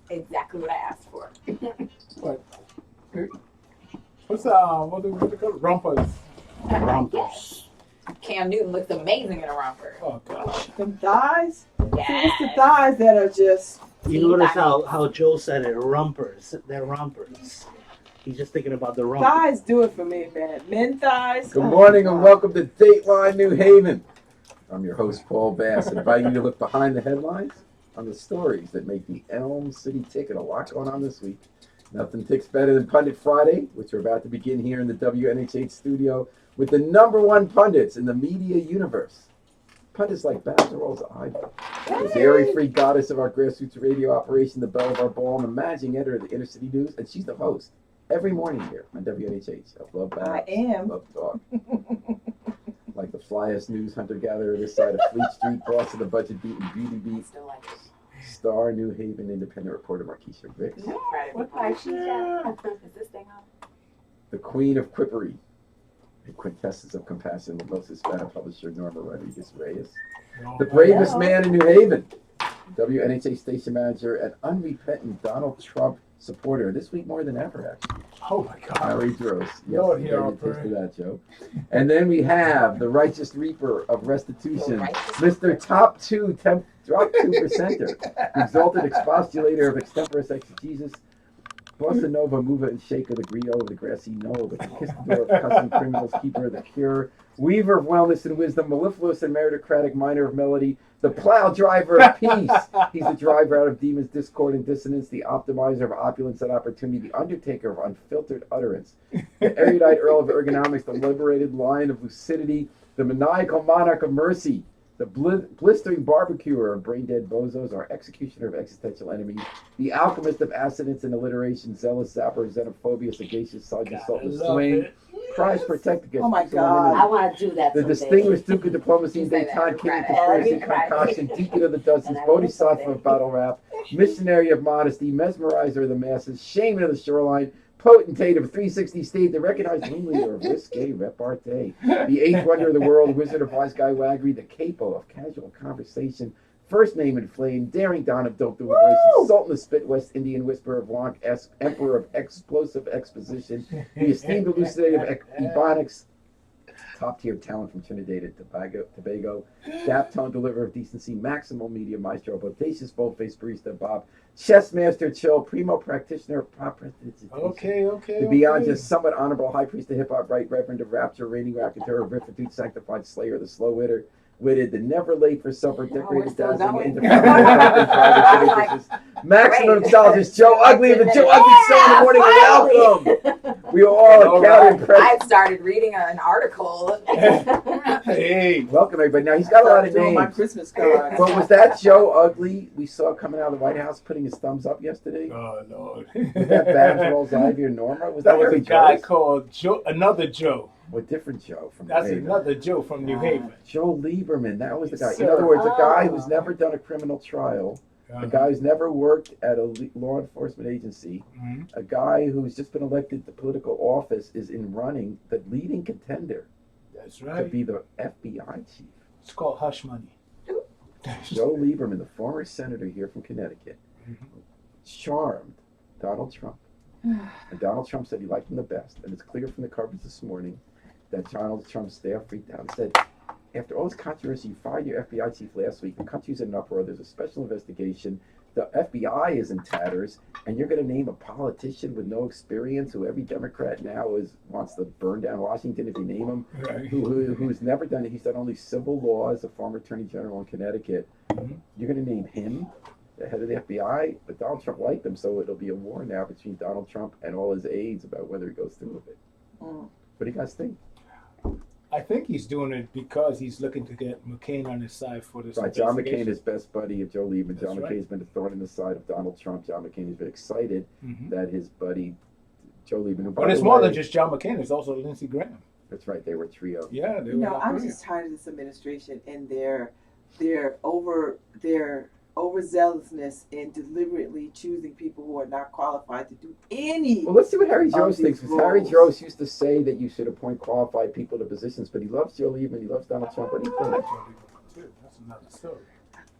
Exactly what I asked for. What? What do they call it? Rumpers. Rompers. Cam Newton looks amazing in a romper. Oh gosh. Them thighs? See, it's the Yes. thighs that are just. You notice how Joe said it, rompers. They're rompers. He's just thinking about the rump. Thighs do it for me, man. Men thighs. Good morning and welcome to Dateline New Haven. I'm your host, Paul Bass, inviting you to look behind the headlines on the stories that make the Elm City Ticket. A lot going on this week. Nothing ticks better than Pundit Friday, which we're about to begin here in the WNHH studio with the #1 pundits in the media universe. Pundits like Bazarol's Idol, the dairy-free goddess of our grassroots radio operation, the belle of our ball, and the managing editor of the Inner City News, and she's the host every morning here on WNHH. I love Babs. I am. Love to talk. Like the flyest news hunter-gatherer this side of Fleet Street, boss of the budget-beaten beauty beat, Still like it. star New Haven independent reporter Markeisha Ricks, What part is this thing on? the queen of quippery, the quintessence of compassion, the most Hispanic publisher Norma Rodriguez Reyes, the bravest man in New Haven, WNHA station manager and unrepentant Donald Trump supporter. This week more than ever, actually. Oh my God. Harry Dross. Yes, Lord, you hear our gave me a taste prayer. of that, Joe. And then we have the righteous reaper of restitution, The righteous Mr. Top 2 Drop 2 percenter, exalted expostulator of extemporis exegesis, bossa nova mover and shaker, the griot of the grassy knoll, the conquistador of custom criminals, keeper of the cure, weaver of wellness and wisdom, mellifluous and meritocratic miner of melody, the plow driver of peace. He's the driver out of demons, discord, and dissonance, the optimizer of opulence and opportunity, the undertaker of unfiltered utterance, the erudite earl of ergonomics, the liberated lion of lucidity, the maniacal monarch of mercy, the blistering barbecuer of brain-dead bozos, our executioner of existential enemies, the alchemist of assonance and alliteration, zealous zapper, xenophobia, sagacious, sergeant Sultan swing, prize protect against Oh my pixel God. enemy, I want to do that the someday. distinguished Duke of Diplomacy and You say Daytime that, King of right. Conspiracy Right. Concoction, Deacon of the Dozens, And I will Bodhisattva someday. of Battle Rap, Missionary of Modesty, Mesmerizer of the Masses, Shaman of the Shoreline, Potentate of 360 State, the recognized ringleader of risque repartee, the eighth wonder of the world, Wizard of Wise Guy Waggery, the capo of casual conversation, first name in flame, daring don of dope deliberation, Sultan of Spit, West Indian whisperer of Wonk, Emperor of explosive exposition, the esteemed elucidator of ebonics, top-tier talent from Trinidad and Tobago, dap tone deliverer of decency, maximal media maestro, bodacious bold-faced barista Bob, chess master chill, primo practitioner of prop prestidigitation. Okay. The beyond just somewhat honorable high priest of hip-hop, right reverend of rapture, reigning raconteur of riffitude, sanctified slayer, the slow-witted, the never late for supper, decorated still dazzling, going. independent, maximum Great. intelligence, Joe Ugly of the Joe Ugly Show in the morning. Welcome. We are all counting I impressed. started reading an article. Hey. Welcome everybody. Now he's got a lot of Doing my names. Christmas cards. But was that Joe Ugly we saw coming out of the White House putting his thumbs up yesterday? Oh Lord. Was that Babs Rolls Ivy or Norma? Was that That was a Harry guy Jones? called Joe. Another Joe. What different Joe from That's New Haven? another Joe from New Haven. Joe Lieberman. That was the guy. Yes, In other sir. words, a guy who's Oh. never done a criminal trial, a Uh-huh. guy who's never worked at a law enforcement agency, Mhm. a guy who's just been elected to political office is in running the leading contender That's to right. be the FBI chief. It's called hush money. Joe Lieberman, the former senator here from Connecticut, Mhm. charmed Donald Trump. And Donald Trump said he liked him the best. And it's clear from the coverage this morning that Donald Trump's staff freaked out and said, after all this controversy, you fired your FBI chief last week. The country's in an uproar. There's a special investigation. The FBI is in tatters. And you're going to name a politician with no experience who every Democrat now wants to burn down Washington if you name him, Right. who's never done it. He's done only civil law as a former attorney general in Connecticut. Mhm. You're going to name him the head of the FBI, but Donald Trump liked him, so it'll be a war now between Donald Trump and all his aides about whether he goes through with it. Mm. What do you guys think? I think he's doing it because he's looking to get McCain on his side for this. Right, John McCain investigation. is best buddy of Joe Lieberman. John That's right. McCain's been a thorn in the side of Donald Trump. John McCain has been excited Mhm. that his buddy Joe Lieberman. who, by But it's the more way- than just John McCain. It's also Lindsey Graham. That's right, they were a trio. Yeah, they You were know, like I'm brilliant. just tired of this administration and their overzealousness in deliberately choosing people who are not qualified to do any. Well, let's see what Harry Jones these thinks. Because Harry roles. Jones used to say that you should appoint qualified people to positions, but he loves Joe Lieberman, he loves Donald Trump. What do you think? That's another story.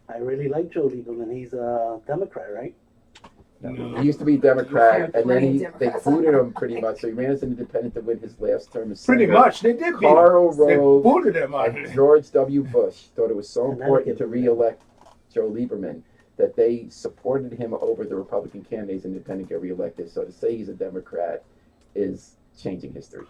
I really like Joe Lieberman. He's a Democrat, right? No. He used to be a Democrat, Yeah, and then three they Democrats. booted him pretty much. So he ran as an independent to win his last term as Pretty senator. much, they did beat Karl him. They Rove booted him out. and George W. Bush thought it was so important Connecticut to booted him. re-elect Joe Lieberman that they supported him over the Republican candidates and independent get reelected. So to say he's a Democrat is changing history.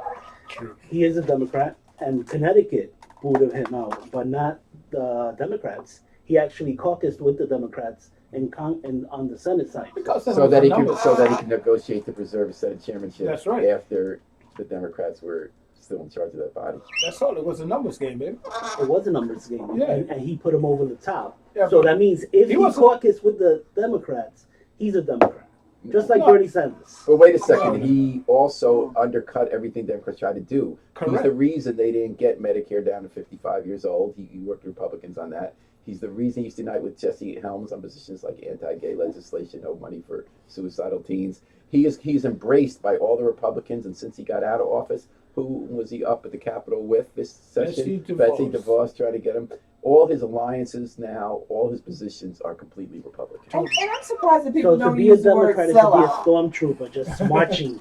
True. He is a Democrat, and Connecticut booted him out, but not the Democrats. He actually caucused with the Democrats and on the Senate side. Because So that he can negotiate to preserve a Senate chairmanship That's right. after the Democrats were still in charge of that body. That's all. It was a numbers game, baby. It was a numbers game, Yeah. and he put him over the top. Yeah, So but that means if he he wasn't- caucused with the Democrats, he's a Democrat, just like No. Bernie Sanders. But wait a second, No. he also undercut everything Democrats tried to do. He's Correct. the reason they didn't get Medicare down to 55 years old. He worked with Republicans on that. He's the reason he used to unite with Jesse Helms on positions like anti-gay legislation, no money for suicidal teens. He's embraced by all the Republicans, and since he got out of office, who was he up at the Capitol with this session? Betsy DeVos. DeVos trying to get him. All his alliances now, all his positions are completely Republican. And I'm surprised that people So to don't be a use the word Democrat is to be a sellout. stormtrooper, just marching.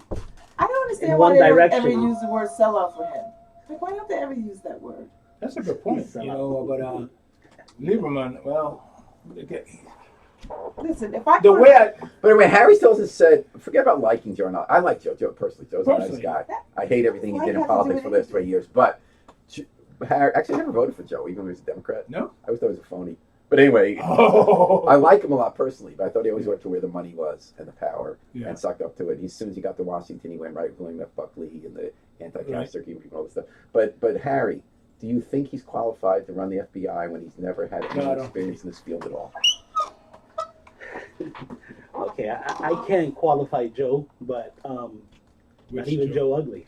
I don't understand in why one they don't direction. ever use the word sellout for him. Like, why don't they ever use that word? That's a good point. You know, but Lieberman, well, okay. Listen, if I The could- way I But anyway, Harry Stills has said, forget about liking Joe. I like Joe personally. Joe's a nice Personally. guy. I hate everything he Why did does in that have to do politics for the with last 20 years. But Harry, actually, I never voted for Joe, even when he was a Democrat. No? I always thought he was a phony. But anyway, Oh. I like him a lot personally, but I thought he always went to where the money was and the power Yeah. and sucked up to it. As soon as he got to Washington, he went right wing left Buckley and the anti-cancer and all this stuff. But Harry, do you think he's qualified to run the FBI when he's never had any No, I don't experience in this field at all? Okay, I can't qualify Joe, but not Which even Joe? Joe Ugly.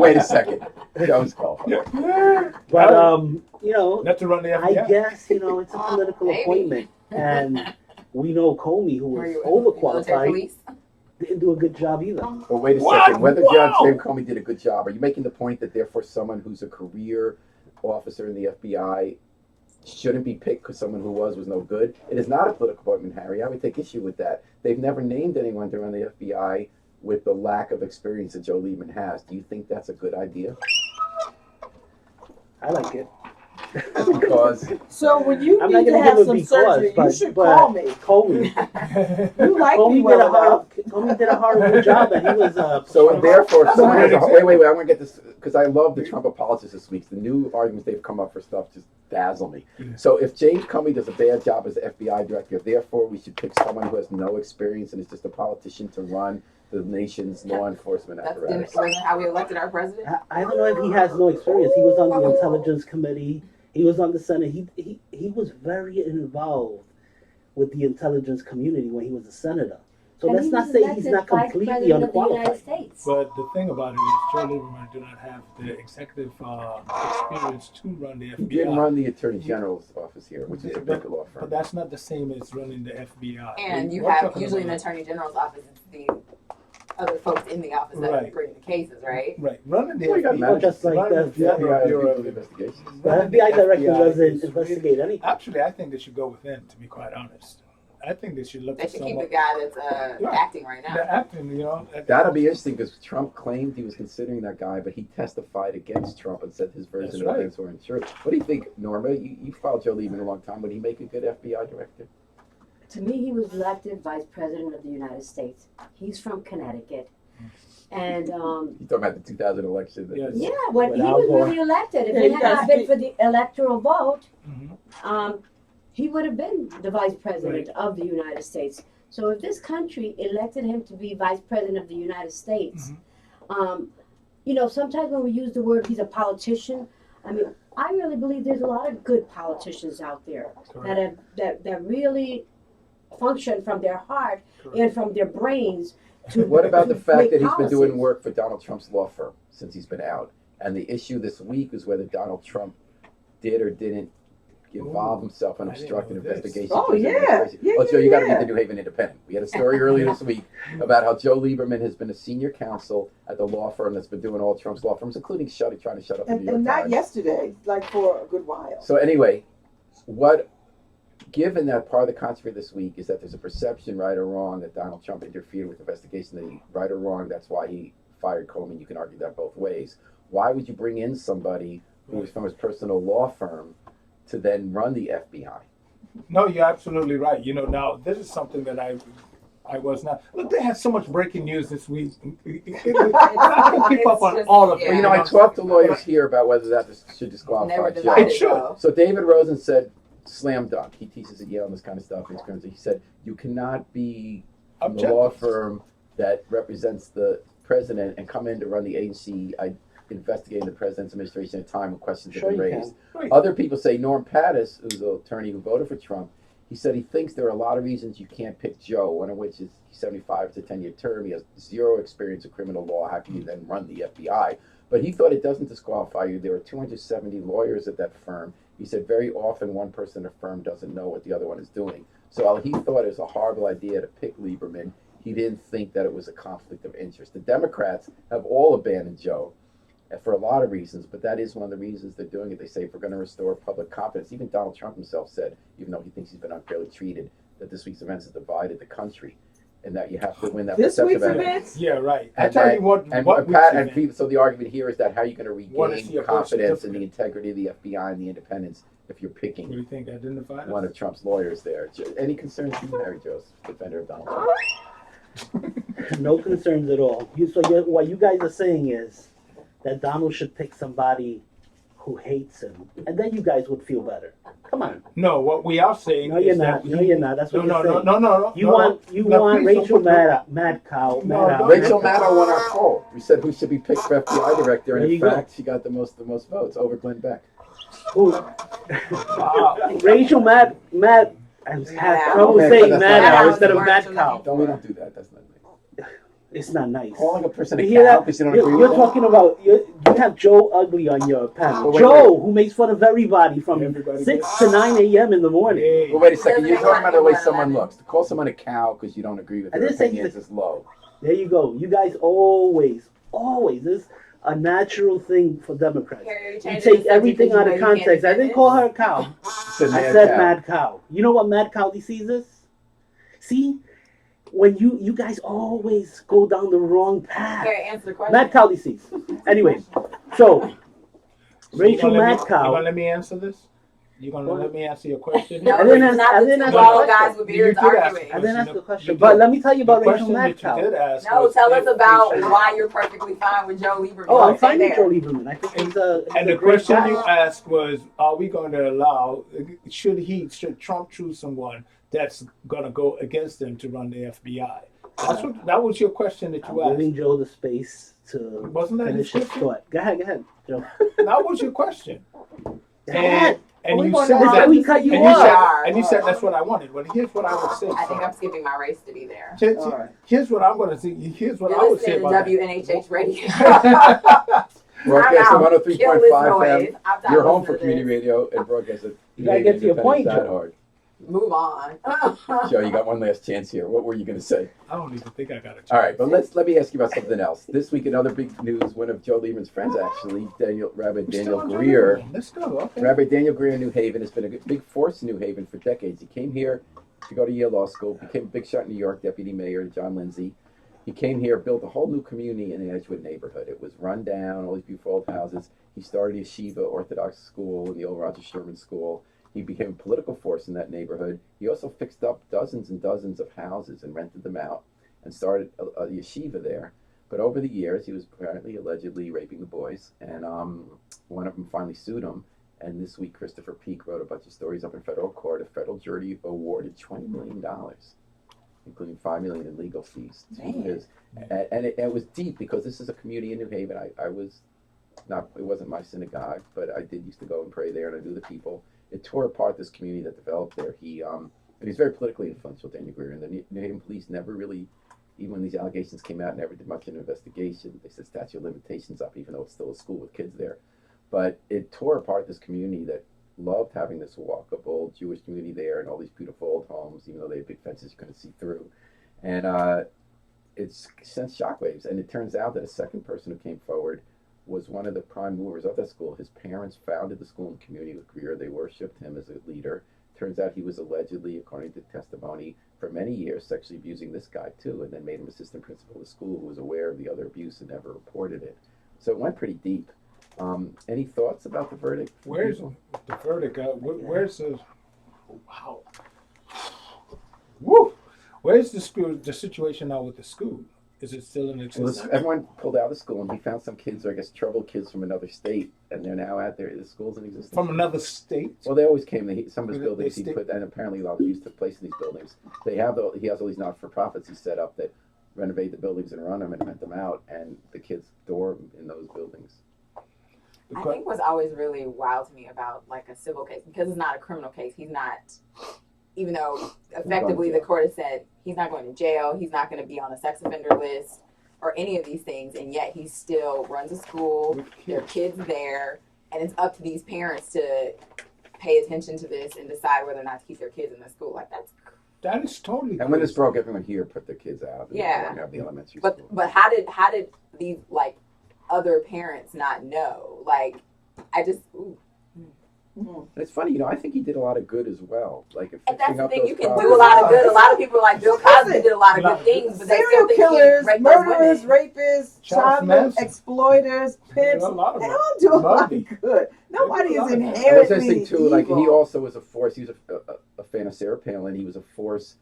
Wait a second. Joe's qualified. But you know, Not to run the I FBI. guess you know it's a political Maybe. appointment, and we know Comey, who Were was you military overqualified, police? didn't do a good job either. But wait a What? second. Whether Wow. James Comey did a good job, are you making the point that therefore someone who's a career officer in the FBI shouldn't be picked because someone who was no good? It is not a political appointment, Harry. I would take issue with that. They've never named anyone to run the FBI with the lack of experience that Joe Lieberman has. Do you think that's a good idea? I like it. Because So when you I'm not need to gonna have give some a surgery, because, you should but call me. Comey, You like me Comey well did a enough. Comey did a horrible job, and he was so and therefore, That's someone a has great a, wait. I want to get this because I love the Trump apologists this week. The new arguments they've come up for stuff just dazzle me. Yeah. So if James Comey does a bad job as the FBI director, therefore we should pick someone who has no experience and is just a politician to run the nation's law enforcement That's apparatus. wasn't how we elected our president. I don't know if he has no experience. He was on the Intelligence Committee. He was on the Senate. He was very involved with the intelligence community when he was a senator. So And let's he not was say elected he's not Vice completely President of the United unqualified. States. But the thing about it is, Joe Lieberman do not have the executive experience to run the He didn't FBI. run the Attorney General's office here, which is a big law But firm. that's not the same as running the FBI. And you We're have talking usually in the about- attorney general's office, it's the other folks in the office that Right. bring the cases, right? Right, running the Well, you got FBI. managers. Just like running the The FBI has Bureau legal of- investigations. The running FBI director FBI doesn't is investigate really- anything. Actually, I think they should go within, to be quite honest. I think they should look They at should keep someone. the guy that's Yeah. acting right now. The acting, you know. That'll be interesting because Trump claimed he was considering that guy, but he testified against Trump and said his version That's of right. events weren't true. What do you think, Norma? You followed Joe Lieberman a long time. Would he make a good FBI director? To me, he was elected Vice President of the United States. He's from Connecticut. And You talking about the 2000 election? Yes. yeah, when he Without was going- really elected, if Yeah, it you had guys not been keep- for the electoral vote, Mhm. he would have been the Vice President of the United States. So if this country elected him to be Vice President of the United States, you know, sometimes when we use the word he's a politician, I mean, I really believe there's a lot of good politicians out there Correct. that really function from their heart Correct. and from their brains to What about the to fact make that he's been doing policies. work for Donald Trump's law firm since he's been out? And the issue this week is whether Donald Trump did or didn't involve himself in I didn't obstructing know this. investigation. Oh, for his yeah. administration. Yeah, Oh, Joe, you got to yeah. read the New Haven Independent. We had a story earlier this week about how Joe Lieberman has been a senior counsel at the law firm that's been doing all Trump's law firms, including trying to shut up the New York And not Times. yesterday, like for a good while. So anyway, what given that part of the controversy this week is that there's a perception, right or wrong, that Donald Trump interfered with the investigation, that he, right or wrong, that's why he fired Comey. You can argue that both ways. Why would you bring in somebody who was from his personal law firm to then run the FBI? No, you're absolutely right. You know, now this is something that I was not. Look, they had so much breaking news this week. I can keep up on just- all of it. yeah. Well, you know, I talked to lawyers here about whether that should disqualify Never Joe. divided It should. though. So David Rosen said, slam dunk. He teaches at Yale and this kind of stuff. He said, you cannot be from the law Objective. firm that represents the president and come in to run the agency investigating the president's administration at a time when questions Sure have been you raised. Right. Other people say, Norm Pattis, who's an attorney who voted for Trump, he said he thinks there are a lot of reasons you can't pick Joe, one of which is he's 75, it's a 10-year term, he has zero experience in criminal law, how can you then run the FBI? But he thought it doesn't disqualify you. There were 270 lawyers at that firm. He said very often one person in a firm doesn't know what the other one is doing. So while he thought it was a horrible idea to pick Lieberman, he didn't think that it was a conflict of interest. The Democrats have all abandoned Joe for a lot of reasons, but that is one of the reasons they're doing it. They say if we're going to restore public confidence, even Donald Trump himself said, even though he thinks he's been unfairly treated, that this week's events have divided the country, and that you have to win that This week's perception. events? Yeah, right. I And tell that- you what. And, what Pat, week's and event- people, so the argument here is that how are you going to Wanna see regain a birth confidence in the certificate. integrity of the FBI and the independence if you're What do picking you think? Identified? one of Trump's lawyers there? Any concerns you, Mary Jo, defender of Donald Trump? No concerns at all. What you guys are saying is that Donald should pick somebody who hates him, and then you guys would feel better. Come on. No, what we are saying No, you're is not. that No, you're not. That's what no, you're no, saying. no. You no, want no, want please don't Rachel put- Maddow. No, Maddow. don't- Rachel Maddow won our poll. We said who should be picked for FBI director, and There in you go. fact, she got the most votes over Glenn Beck. Who? Wow. Rachel Mad. I was having Maddow. trouble Okay, saying that's Maddow not- instead of Maddow. Mad Cow. We don't do that. That's not nice. It's not nice. Calling a person a You hear cow that? because you don't You're, agree you're with them. talking about you have Joe Ugly on your panel. But wait, Joe, who makes fun of everybody from Everybody 6 to 9 a.m. in the morning. Hey. Well, wait a second. You're Doesn't talking about the way make someone money. looks. To call someone a cow because you don't agree with I their didn't say opinions he's is low. There you go. You guys always, this is a natural thing for Democrats. Harry, You change take the everything subject out of because you know you context. I can't didn't call her a cow. Said I mad said cow. mad cow. You know what mad cow disease is? See? When you guys always go down the wrong path. Harry, answer the question. Mad cow disease. Anyway, so So Rachel you Mad gonna Cow. let me answer this? You gonna What? let me answer your question? No, I didn't this ask- is not I the didn't two ask bald the guys question. with You beards did ask arguing. I didn't ask You the question, did. but let me tell you about the Rachel question Mad that Cow. you did ask No, was tell us if about they should- why you're perfectly fine with Joe Lieberman. Oh, I'm Stay fine with there. Joe Lieberman. I think he's a And the great question guy. you asked was, are we going to allow, should Trump choose someone that's going to go against him to run the FBI? That was your question that I'm you asked. giving Joe the space to Wasn't that finish his his question? thought. Go ahead, Joe. That was your question. Go ahead. And We you wanna said know That's how why that, we cut you and off. you said that's what I wanted. But here's what I would say. I think I'm skipping my race to be there. All right. Here's what I'm going to say. Here's what I You're would say listening to about WNHH radio. Broadcast I'm at out. Kill 103.5 this FM. noise. I'm tired You're of home for listening to community this. radio and broadcast at You gotta get to your point, That Joe. hard. Move on. Joe, you got one last chance here. What were you going to say? I don't even think I got a chance. All right, but let me ask you about something else. This week, another big news. One of Joe Lieberman's friends, actually, Rabbi We're Daniel still on Greer. Joe Lieberman. Let's go. Okay. Rabbi Daniel Greer in New Haven has been a big force in New Haven for decades. He came here to go to Yale Law School, became a big shot in New York, deputy mayor John Lindsay. He came here, built a whole new community in the Edgewood neighborhood. It was run down, all these beautiful old houses. He started a yeshiva Orthodox school in the old Roger Sherman School. He became a political force in that neighborhood. He also fixed up dozens and dozens of houses and rented them out and started a yeshiva there. But over the years, he was apparently allegedly raping the boys, and one of them finally sued him. And this week, Christopher Peake wrote a bunch of stories up in federal court. A federal jury awarded $20 million, including $5 million in legal fees to Man. his. And it was deep because this is a community in New Haven. I was not, it wasn't my synagogue, but I did used to go and pray there, and I knew the people. It tore apart this community that developed there. And he's very politically influential, Daniel Greer, and the New Haven police never really, even when these allegations came out, never did much of an investigation. They said statute of limitations up, even though it's still a school with kids there. But it tore apart this community that loved having this walkable Jewish community there and all these beautiful old homes, even though they had big fences you couldn't see through. And it's sent shockwaves. And it turns out that a second person who came forward was one of the prime movers of that school. His parents founded the school and community with Greer. They worshipped him as a leader. turns out he was allegedly, according to testimony, for many years sexually abusing this guy too, and then made him assistant principal of the school, who was aware of the other abuse and never reported it. So it went pretty deep. Any thoughts about the verdict? Where's the verdict? Where's the? Wow. Woo! Where's the school? The situation now with the school? Is it still in Well, existence? everyone pulled out of the school, and he found some kids, or I guess troubled kids from another state, and they're now out there. The school's in existence. From another state? Well, they always came. Some of his They buildings he stay- put, and apparently a lot of abuse took place in these buildings. He has all these not-for-profits he set up that renovate the buildings and run them and rent them out, and the kids dorm in those buildings. I think what's always really wild to me about like a civil case, because it's not a criminal case, he's not, even though effectively the court has said he's not going to jail, he's not going to be on a sex offender list or any of these things, and yet he still runs a school, there are kids there, and it's up to these parents to pay attention to this and decide whether or not to keep their kids in the school. Like That is totally. And when this crazy. broke, everyone here put their kids out. Yeah. Have the elementary but school. but how did these like other parents not know? Like I just And it's funny, I think he did a lot of good as well. Like, if and that's fixing the up thing, those you can problems. do a lot of good. A lot of people are like Bill Cosby did a lot of good things, but they still Serial think he killers, raped those murderers, women. rapists, Charles child Manson. exploiters, pimps. A lot of They them. all do a lot Bundy. of good. Nobody They do a is lot of good. And what's inherently interesting too, evil. like he also was a force. He was a fan of Sarah Palin. He was a force.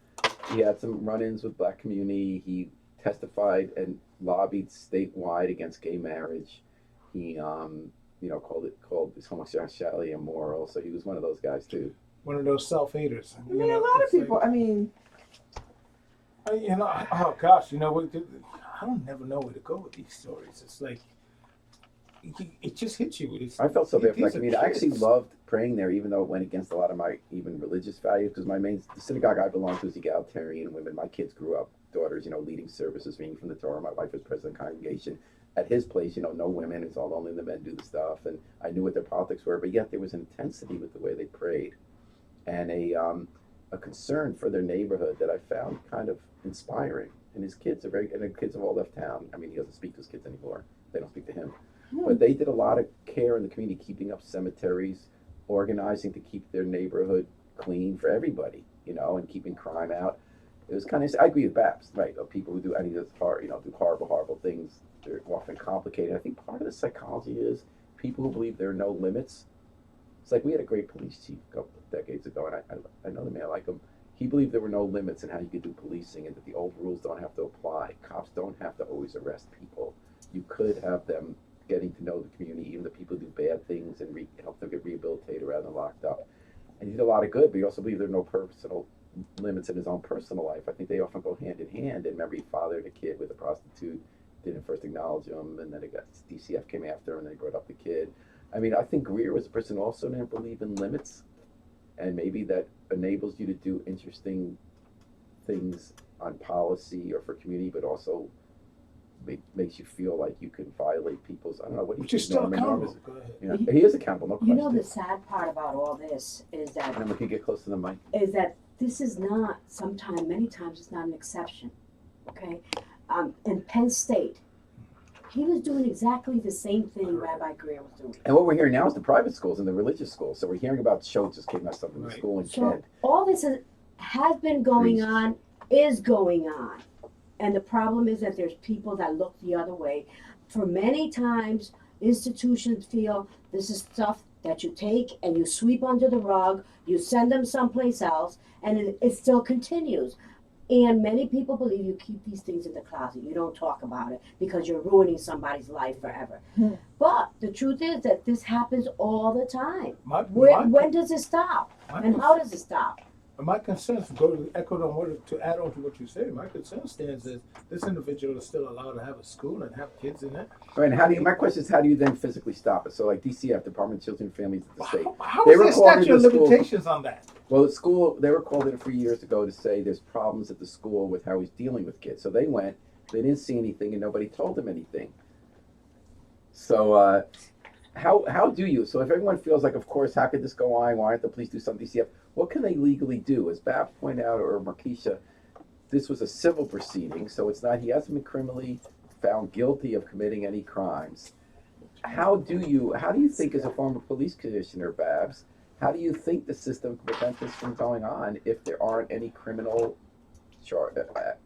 He had some run-ins with black community. He testified and lobbied statewide against gay marriage. He, called his homosexuality immoral. So he was one of those guys too. One of those self-haters. I mean, a lot of people. I mean, Oh gosh, I don't never know where to go with these stories. It's like it just hits you. I felt so bad for my these are community. I actually kids. loved praying there, even though it went against a lot of my even religious values. Because the synagogue I belonged to is egalitarian women. My kids grew up, daughters, leading services, reading from the Torah. My wife was president of the congregation. At his place, no women. It's all only the men do the stuff. And I knew what their politics were, but yet there was an intensity with the way they prayed, and a concern for their neighborhood that I found kind of inspiring. And his kids and the kids have all left town. I mean, he doesn't speak to his kids anymore. They don't speak to him. But they did a lot of care in the community, keeping up cemeteries, organizing to keep their neighborhood clean for everybody, and keeping crime out. It was kind of, I agree with Babs, right? People who do any of this do horrible things. They're often complicated. I think part of the psychology is people who believe there are no limits. It's like we had a great police chief a couple of decades ago, and I know the man, I like him. He believed there were no limits in how you could do policing and that the old rules don't have to apply. Cops don't have to always arrest people. You could have them getting to know the community, even the people who do bad things, and help them get rehabilitated rather than locked up. And he did a lot of good, but he also believed there are no personal limits in his own personal life. I think they often go hand in hand. And remember, he fathered a kid with a prostitute, didn't first acknowledge him, and then DCF came after him, and they brought up the kid. I mean, I think Greer was a person who also didn't believe in limits, and maybe that enables you to do interesting things on policy or for community, but also makes you feel like you can violate people's, I don't know, what do you Which is think, still Norman? accountable. Go ahead. He is accountable, no question. The sad part about all this is that And we can get close to the mic. this is not many times it's not an exception. Okay, in Penn State, he was doing exactly the same thing Rabbi Greer was doing. And what we're hearing now is the private schools and the religious schools. So we're hearing about Schultz just came out something in the Right. school in So Kent. all this has been going Priests. on, is going on. And the problem is that there's people that look the other way. For many times, institutions feel this is stuff that you take and you sweep under the rug, you send them someplace else, and it still continues. And many people believe you keep these things in the closet. You don't talk about it because you're ruining somebody's life forever. But the truth is that this happens all the time. When does it stop? And how does it stop? My concern, to add on to what you said, my concern stands is this individual is still allowed to have a school and have kids in it. Right, and my question is, how do you then physically stop it? So like DCF, Department of Children and Families at the state. How They is were there called statute of into school. limitations on that? Well, the school, they were called in a few years ago to say there's problems at the school with how he's dealing with kids. So they went, they didn't see anything, and nobody told them anything. So how do you? So if everyone feels like, of course, how could this go on? Why aren't the police do something? DCF, what can they legally do? As Bab pointed out, or Markeisha, this was a civil proceeding, so it's not. He hasn't been criminally found guilty of committing any crimes. How do you think, as a former police commissioner, Babs, How do you think the system can prevent this from going on if there aren't any criminal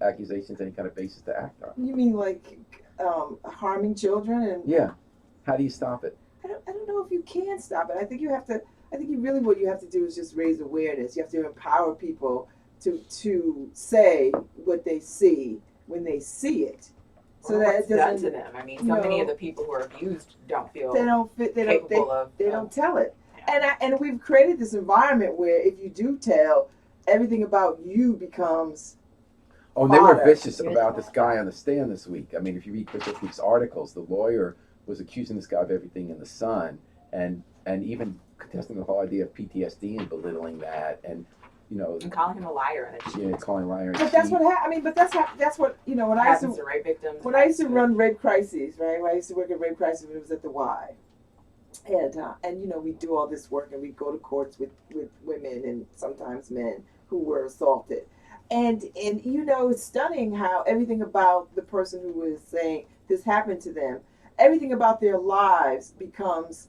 accusations, any kind of basis to act on? You mean like harming children? And Yeah. How do you stop it? I don't know if you can stop it. I think you have to. I think what you have to do is just raise awareness. You have to empower people to say what they see when they see it, so that it's it done doesn't. to them. I mean, so many of the people who are abused don't feel They don't fit. They don't tell it. Yeah. And we've created this environment where if you do tell, everything about you becomes. Oh, and they were Father. vicious about this guy on the stand this week. I mean, if you read Chris O'Keefe's articles, the lawyer was accusing this guy of everything in the sun, and even contesting the whole idea of PTSD and belittling that, and and calling him a liar and a cheat. calling liar. But that's what I mean. But that's what when I used happens to rape victims. when I used to run rape crises, right? When I used to work at rape crises when it was at the Y, and we do all this work and we go to courts with women and sometimes men who were assaulted, and it's stunning how everything about the person who was saying this happened to them, everything about their lives becomes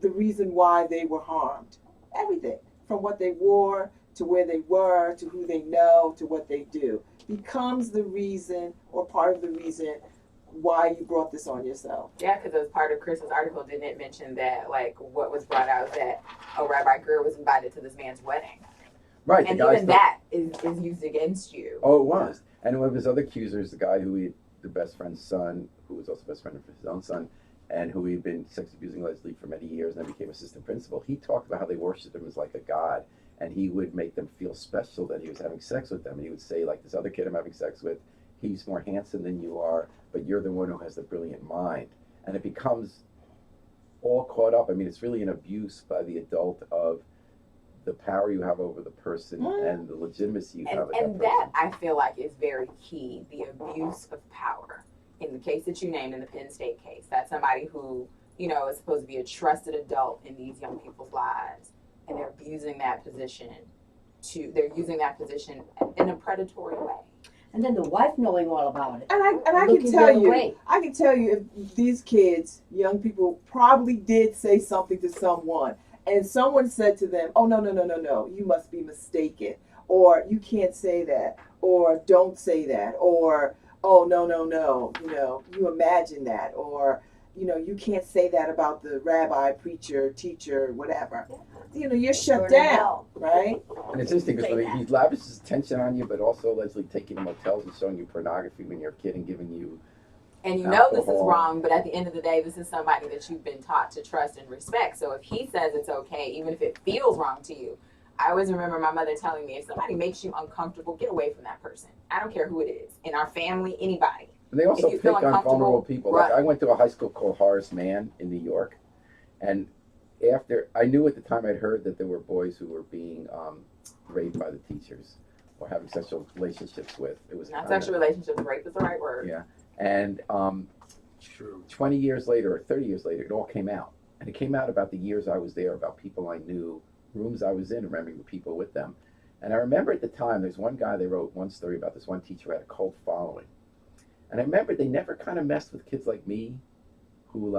the reason why they were harmed. Everything from what they wore to where they were, to who they know, to what they do, becomes the reason or part of the reason why you brought this on yourself. Yeah, because as part of Chris's article, didn't it mention that, like, what was brought out that Rabbi Greer was invited to this man's wedding? Right. And even that is used against you. Oh, it was. And one of his other accusers, the guy the best friend's son, who was also best friend of his own son, and who he'd been sex abusing allegedly for many years and then became assistant principal, he talked about how they worshipped him as like a god. And he would make them feel special that he was having sex with them. And he would say, like, this other kid I'm having sex with, he's more handsome than you are, but you're the one who has the brilliant mind. And it becomes all caught up. I mean, it's really an abuse by the adult of the power you have over the person and the legitimacy you have. And that I feel like is very key, the abuse of power. In the case that you named, in the Penn State case, that's somebody who, is supposed to be a trusted adult in these young people's lives. And they're abusing that position they're using that position in a predatory way. And then the wife knowing all about it. And I can tell you if these kids, young people, probably did say something to someone, and someone said to them, "Oh no, you must be mistaken," or "You can't say that," or "Don't say that," or "Oh no, you imagine that," or you can't say that about the rabbi, preacher, teacher, whatever. You're shut down, right? And it's interesting because he lavishes attention on you, but also allegedly taking you to motels and showing you pornography when you're a kid and giving you. And this is wrong, but at the end of the day, this is somebody that you've been taught to trust and respect. So if he says it's okay, even if it feels wrong to you, I always remember my mother telling me, if somebody makes you uncomfortable, get away from that person. I don't care who it is. In our family, anybody. And they also pick on vulnerable people. Right. Like I went to a high school called Horace Mann in New York, and after I knew at the time I'd heard that there were boys who were being raped by the teachers or having sexual relationships with. It was not sexual relationships. Rape is the right word. Yeah, and 20 years later or 30 years later, it all came out, and it came out about the years I was there, about people I knew, rooms I was in, remembering the people with them. And I remember at the time, there's one guy, they wrote one story about this one teacher who had a cult following. And I remember they never kind of messed with kids like me, who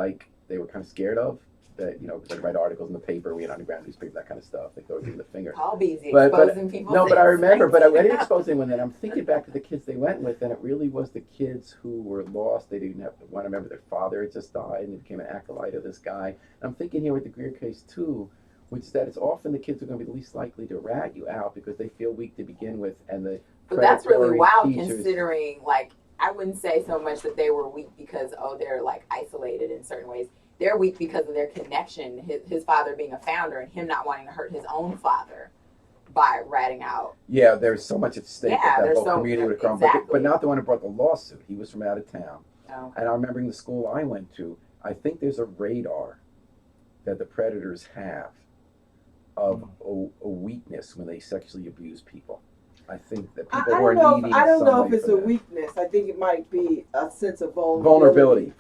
they were kind of scared of. That, because I'd write articles in the paper, we had underground newspaper, that kind of stuff. They throw it in the finger. Paul Beasley exposing people. No, but I remember, I didn't expose anyone then. I'm thinking back to the kids they went with, and it really was the kids who were lost. They didn't have one. I remember their father had just died, and they became an acolyte of this guy. And I'm thinking here with the Greer case too, which is that it's often the kids who are going to be the least likely to rat you out because they feel weak to begin with, and But that's really wild, teachers, considering I wouldn't say so much that they were weak because they're isolated in certain ways. They're weak because of their connection, his father being a founder and him not wanting to hurt his own father by ratting out. Yeah, there's so much at stake that whole community would have crumbled. Exactly. But not the one who brought the lawsuit. He was from out of town. Okay. And I remember in the school I went to, I think there's a radar that the predators have of a weakness when they sexually abuse people. I think that people who are needy. I don't know if it's a weakness. I think it might be a sense of vulnerability.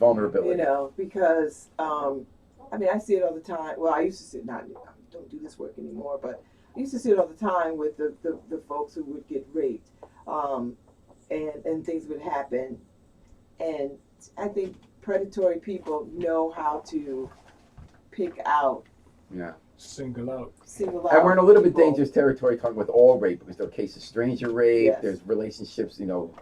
Because I see it all the time. Well, I used to see it. I don't do this work anymore, but I used to see it all the time with the folks who would get raped, and things would happen, and I think predatory people know how to pick out single out. Single out. And we're in a little bit people. dangerous territory talking with all rape because there are cases of stranger rape, Yes. there's relationships,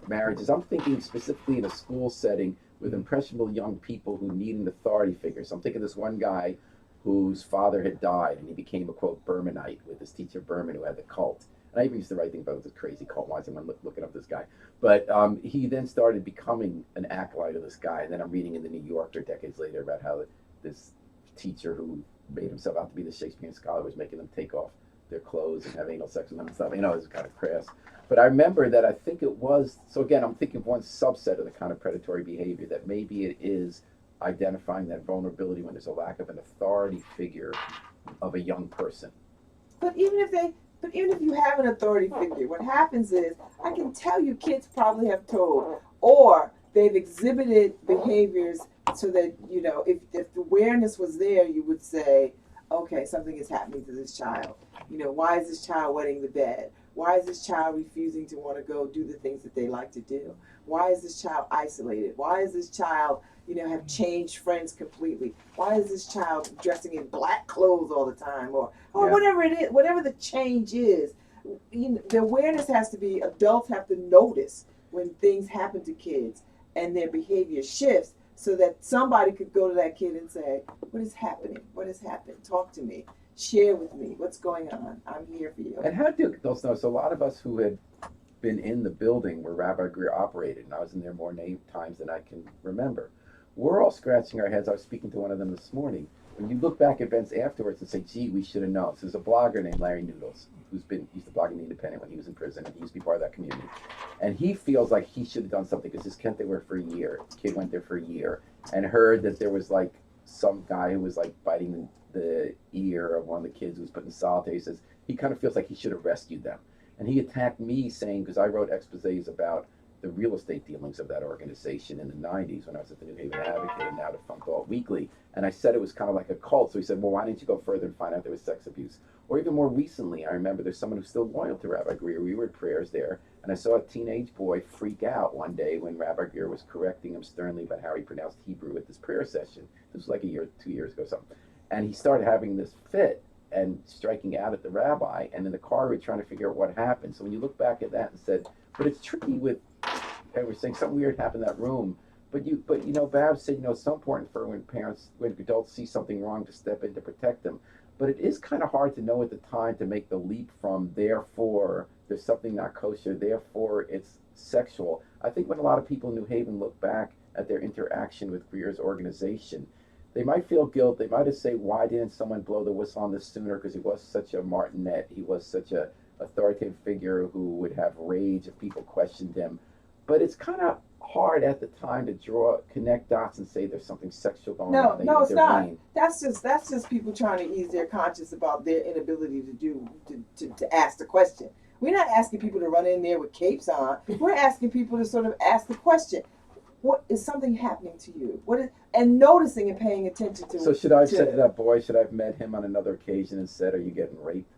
marriages. I'm thinking specifically in a school setting with impressionable young people who need an authority figure. So I'm thinking of this one guy whose father had died and he became a, quote, Bermanite with his teacher Berman who had the cult. And I even used to write things about this crazy cult. Why is anyone looking up this guy? But he then started becoming an acolyte of this guy. And then I'm reading in the New Yorker decades later about how this teacher who made himself out to be the Shakespearean scholar was making them take off their clothes and have anal sex with them and stuff. It was kind of crass. But I remember that I think it was, so again, I'm thinking of one subset of the kind of predatory behavior that maybe it is identifying that vulnerability when there's a lack of an authority figure of a young person. But even if you have an authority figure, what happens is, I can tell you kids probably have told, or they've exhibited behaviors so that, if the awareness was there, you would say, okay, something is happening to this child. Why is this child wetting the bed? Why is this child refusing to want to go do the things that they like to do? Why is this child isolated? Why is this child, have changed friends completely? Why is this child dressing in black clothes all the time? Or whatever it is, whatever the change is, the awareness has to be, adults have to notice when things happen to kids and their behavior shifts so that somebody could go to that kid and say, what is happening? What has happened? Talk to me. Share with me. What's going on? I'm here for you. And how do adults know? So a lot of us who had been in the building where Rabbi Greer operated, and I was in there more times than I can remember, we're all scratching our heads. I was speaking to one of them this morning. When you look back at events afterwards and say, gee, we should have known. So there's a blogger named Larry Noodles who used to blog in The Independent when he was in prison, and he used to be part of that community. And he feels like he should have done something because his kid there for a year. His kid went there for a year and heard that there was like some guy who was like biting the ear of one of the kids who was put in solitary. He says he kind of feels like he should have rescued them. And he attacked me saying, because I wrote exposés about the real estate dealings of that organization in the 90s when I was at the New Haven Advocate and now defunct Alt Weekly. And I said it was kind of like a cult. So he said, well, why didn't you go further and find out there was sex abuse? Or even more recently, I remember there's someone who's still loyal to Rabbi Greer. We were at prayers there, and I saw a teenage boy freak out one day when Rabbi Greer was correcting him sternly about how he pronounced Hebrew at this prayer session. This was like 2 years ago or something. And he started having this fit and striking out at the rabbi. And in the car, we were trying to figure out what happened. So when you look back at that and said, but it's tricky with, and we're saying something weird happened in that room. But Bab said, it's so important for when adults see something wrong to step in to protect them. But it is kind of hard to know at the time to make the leap from therefore there's something not kosher, therefore it's sexual. I think when a lot of people in New Haven look back at their interaction with Greer's organization, they might feel guilt. They might have said, why didn't someone blow the whistle on this sooner? Because he was such a martinet. He was such a authoritative figure who would have rage if people questioned him. But it's kind of hard at the time to connect dots and say there's something sexual going on. No, it's not. That's just people trying to ease their conscience about their inability to ask the question. We're not asking people to run in there with capes on. We're asking people to sort of ask the question. What is something happening to you? And noticing and paying attention to. So should I have said to that boy, should I have met him on another occasion and said, are you getting raped?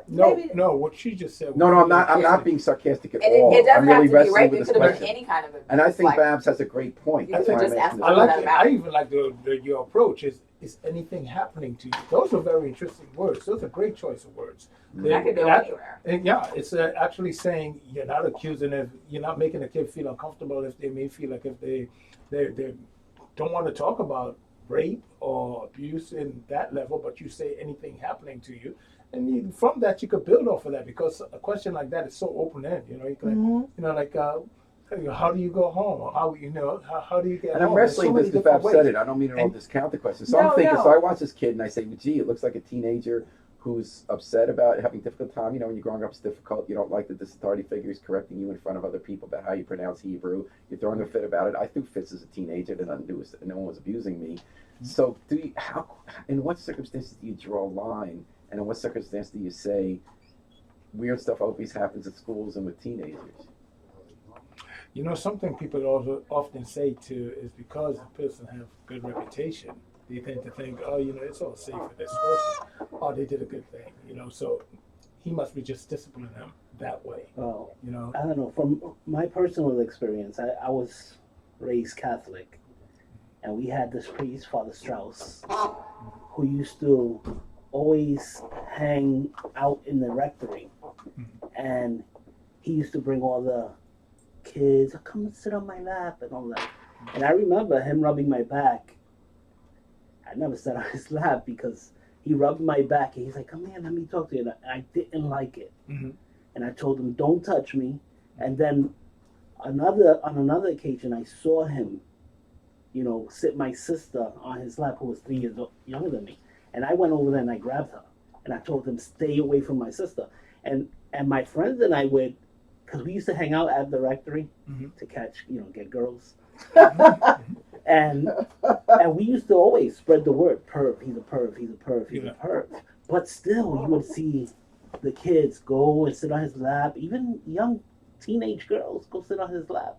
No, what she just said. No, I'm not being sarcastic at all. It doesn't I'm really have to be wrestling rape. with It this could have been question. any kind of abuse. And I think Babs has a great point. You could just ask I even like your approach. Is anything happening to you? Those are very interesting words. Those are great choice of words. That could go anywhere. Yeah, it's actually saying you're not accusing if you're not making a kid feel uncomfortable if they may feel like if they don't want to talk about rape or abuse in that level, but you say anything happening to you. And from that, you could build off of that because a question like that is so open-ended. You can, how do you go home? Or how do you get home? And I'm wrestling this because Bab said it. I don't mean to discount the question. So I'm thinking, so I watch this kid and I say, well, gee, it looks like a teenager who's upset about having a difficult time. When you're growing up, it's difficult. You don't like that this authority figure is correcting you in front of other people about how you pronounce Hebrew. You're throwing a fit about it. I threw fits as a teenager, and no one was abusing me. So in what circumstances do you draw a line? And in what circumstance do you say weird stuff always happens at schools and with teenagers? Something people also often say too is because the person has good reputation, they tend to think, it's all safe for this person. Oh, they did a good thing, so he must be just disciplining them that way. Well, I don't know. From my personal experience, I was raised Catholic, and we had this priest, Father Strauss, who used to always hang out in the rectory, and he used to bring all the kids, come and sit on my lap and all that. And I remember him rubbing my back. I never sat on his lap because he rubbed my back and he's like, come here, let me talk to you. And I didn't like it. Mm-hmm. And I told him, don't touch me. And then on another occasion, I saw him, sit my sister on his lap, who was 3 years younger than me. And I went over there and I grabbed her. And I told him, stay away from my sister. And my friends and I would, because we used to hang out at the rectory to catch, get girls. and we used to always spread the word, perv, he's a perv, he's a perv, he's a perv. But still, you would see the kids go and sit on his lap, even young teenage girls go sit on his lap.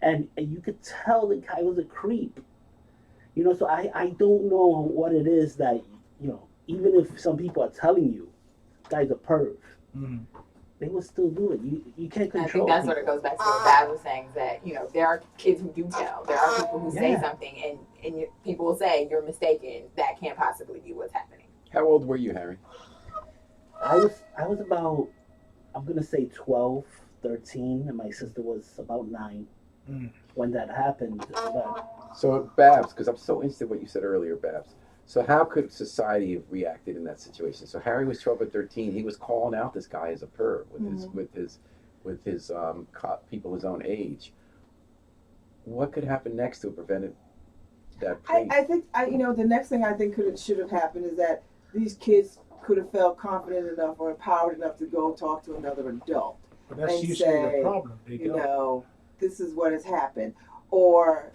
And you could tell the guy was a creep. So I don't know what it is that, even if some people are telling you, guy's a perv, they will still do it. You can't control. I think that sort of goes back to what Baz was saying, that there are kids who do tell. There are people who say something, and people will say you're mistaken. That can't possibly be what's happening. How old were you, Harry? I was about, I'm gonna say 12, 13, and my sister was about 9 when that happened. So Babs, because I'm so interested in what you said earlier, Babs. So how could society have reacted in that situation? So Harry was 12 or 13. He was calling out this guy as a perv with his people his own age. What could happen next to prevent that? I think the next thing I think should have happened is that these kids could have felt confident enough or empowered enough to go talk to another adult. But that's and usually say, the problem. This is what has happened. Or,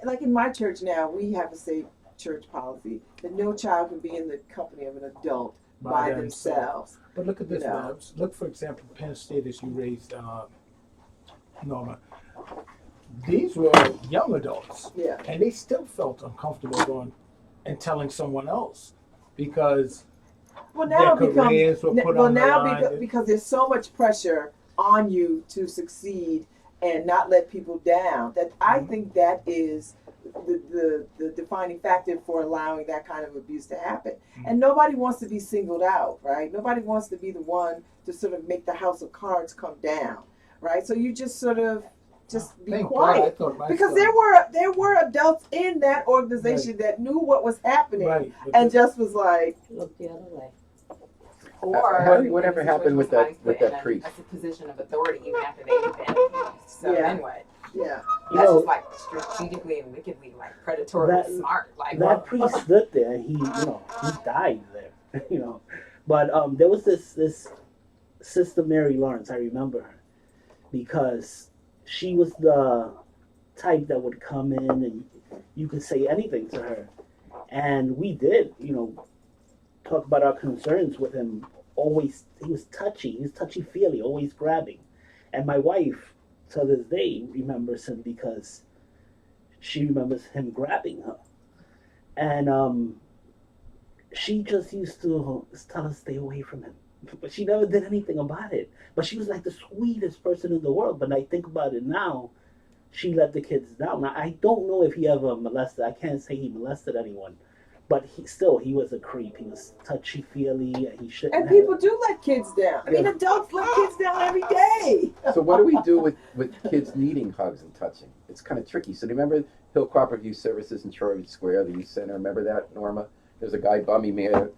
like in my church now, we have a safe church policy that no child can be in the company of an adult by themselves. But look at this, Babs. Look, for example, Penn State, as you raised, Norma. These were young adults. Yeah. And they still felt uncomfortable going and telling someone else because now their careers were put on the line. Because there's so much pressure on you to succeed and not let people down, that I think that is the defining factor for allowing that kind of abuse to happen. And nobody wants to be singled out, right? Nobody wants to be the one to sort of make the house of cards come down, right? So you just sort of be quiet, because there were adults in that organization that knew what was happening and just was like, look the other way. Or whatever happened with that priest? That's a position of authority even after they've been abused. So then what? Yeah. That's just like strategically and wickedly predatory smart. That priest stood there. He died there. But there was this Sister Mary Lawrence. I remember her because she was the type that would come in and you could say anything to her, and we did. Talk about our concerns with him. Always, he was touchy-feely, always grabbing. And my wife, to this day, remembers him because she remembers him grabbing her. And she just used to tell us stay away from him. But she never did anything about it. But she was like the sweetest person in the world. But I think about it now, she let the kids down. Now, I don't know if he ever molested. I can't say he molested anyone. But he was a creep. He was touchy-feely. He shouldn't. And people do let kids down. I mean, adults let kids down every day. So what do we do with kids needing hugs and touching? It's kind of tricky. So do you remember Hill Cooperative Youth Services in Troy Square, the youth center? Remember that, Norma? There's a guy, Bummy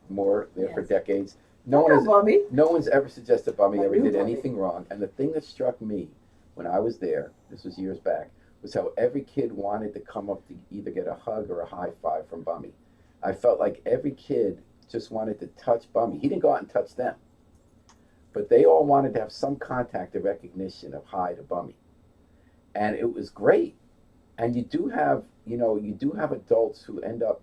Moore, there for decades. No one's ever suggested Bummy ever did anything wrong. And the thing that struck me when I was there, this was years back, was how every kid wanted to come up to either get a hug or a high five from Bummy. I felt like every kid just wanted to touch Bummy. He didn't go out and touch them. But they all wanted to have some contact of recognition of hi to Bummy. And it was great. And you do have adults who end up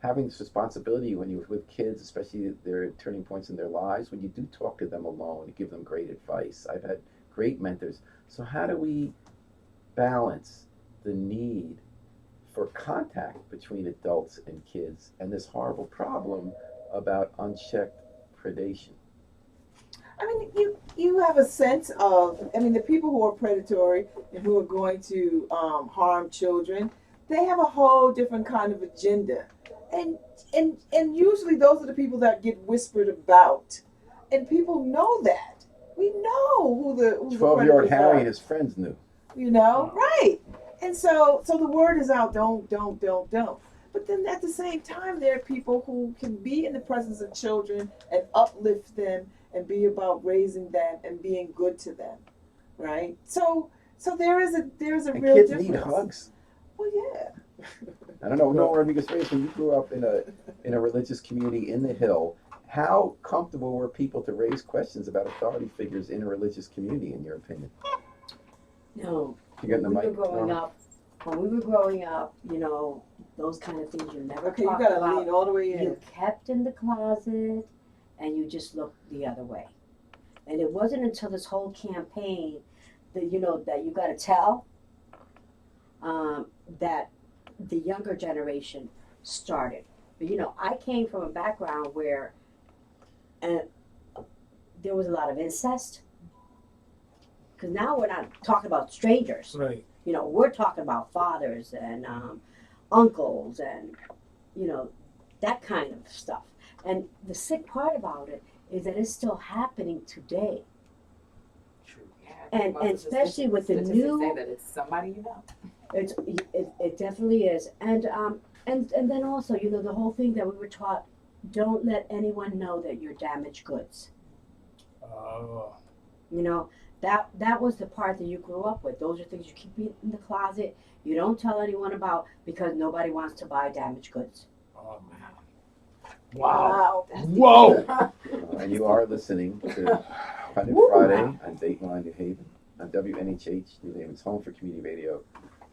having this responsibility when you're with kids, especially their turning points in their lives, when you do talk to them alone and give them great advice. I've had great mentors. So how do we balance the need for contact between adults and kids and this horrible problem about unchecked predation? I mean, you have a sense of, the people who are predatory and who are going to harm children, they have a whole different kind of agenda. And usually those are the people that get whispered about, and people know that. We know who the 12-year-old predators Harry are. and his friends knew. You know, right? And so the word is out. Don't. But then at the same time, there are people who can be in the presence of children and uplift them and be about raising them and being good to them, right? So there's a And real kids difference. need hugs. Well, yeah. I don't know, Nora Rodriguez Reyes, when you grew up in a religious community in the Hill, how comfortable were people to raise questions about authority figures in a religious community, in your opinion? No. You getting the When we mic, were growing Nora? up, you know, those kind of things you never Okay, you talked gotta about. lean all the way in. You kept in the closet and you just looked the other way. And it wasn't until this whole campaign that that you got to tell that the younger generation started. But I came from a background where there was a lot of incest. Because now we're not talking about strangers. Right. We're talking about fathers and uncles and that kind of stuff. And the sick part about it is that it's still happening today. Yeah, And most of the especially with the statistics new, say that it's somebody you know. it definitely is. And then also, the whole thing that we were taught: don't let anyone know that you're damaged goods. Oh. That was the part that you grew up with. Those are things you keep in the closet. You don't tell anyone about because nobody wants to buy damaged goods. Oh man. Wow. That's Whoa. And you are listening to Pundit Friday on Dateline New Haven, on WNHH, New Haven's home for community radio,